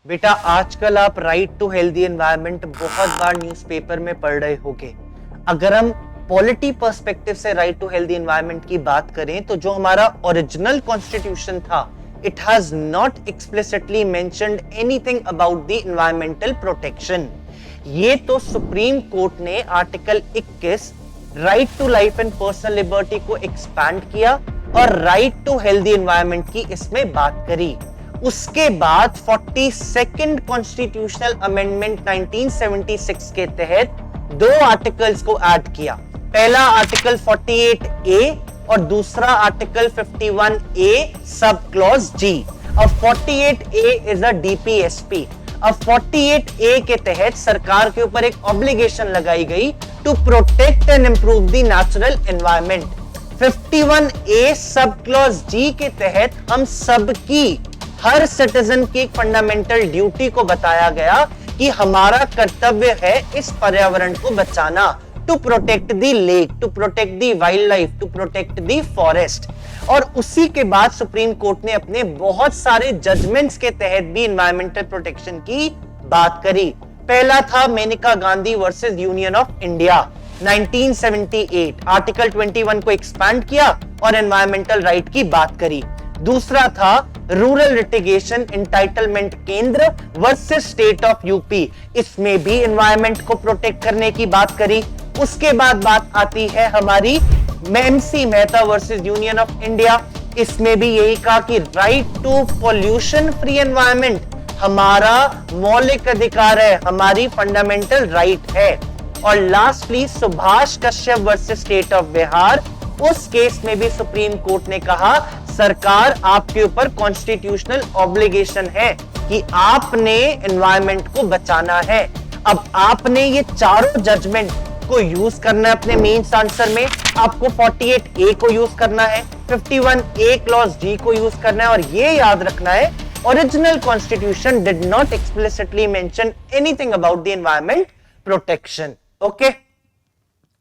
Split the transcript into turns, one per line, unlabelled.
बेटा आजकल आप राइट टू हेल्दी एनवायरनमेंट बहुत बार न्यूज़पेपर में पढ़ रहे होगे। अगर हम पॉलिटी पर्सपेक्टिव से राइट टू हेल्दी एनवायरनमेंट की बात करें तो जो हमारा ओरिजिनल कॉन्स्टिट्यूशन था, it has not explicitly mentioned anything about the environmental protection. ये तो सुप्रीम कोर्ट ने article 21 right to life and personal liberty को एक्सपैंड किया और राइट टू हेल्दी एनवायरनमेंट की इसमें बात करी। उसके बाद 42nd कॉन्स्टिट्यूशनल अमेंडमेंट 1976 के तहत दो आर्टिकल्स को ऐड किया। पहला आर्टिकल 48A और दूसरा आर्टिकल 51A सब क्लॉज जी। अब 48A इज अ डीपीएसपी। अब 48A के तहत सरकार के ऊपर एक ऑब्लिगेशन लगाई गई to protect and improve the natural environment. 51A sub clause G के तहत हम सबकी, हर सिटीजन की फंडामेंटल ड्यूटी को बताया गया कि हमारा कर्तव्य है इस पर्यावरण को बचाना, to protect the lake, to protect the wildlife, to protect the forest. और उसी के बाद सुप्रीम कोर्ट ने अपने बहुत सारे जजमेंट्स के तहत भी एनवायरमेंटल प्रोटेक्शन की बात करी। पहला था Maneka Gandhi versus Union of India 1978, article 21 को एक्सपैंड किया और एनवायरमेंटल राइट की बात करी। दूसरा था रूरल लिटिगेशन एंटाइटलमेंट केंद्र वर्सेस स्टेट ऑफ यूपी, इसमें भी एनवायरनमेंट को प्रोटेक्ट करने की बात करी। उसके बाद बात आती है हमारी MC Mehta versus Union of India, इसमें भी यही कहा कि right to pollution free environment हमारा मौलिक अधिकार है, हमारी फंडामेंटल राइट है। और lastly Subhash Kashyap versus State of Bihar, उस केस में भी सुप्रीम कोर्ट ने कहा सरकार आपके ऊपर कॉन्स्टिट्यूशनल ऑब्लिगेशन है कि आपने एनवायरनमेंट को बचाना है। अब आपने ये चारों जजमेंट को यूज करना है अपने मेंस आंसर में। आपको 48A को यूज करना है, 51A क्लॉज जी को यूज करना है और ये याद रखना है original constitution did not explicitly mention anything about the environment protection. Okay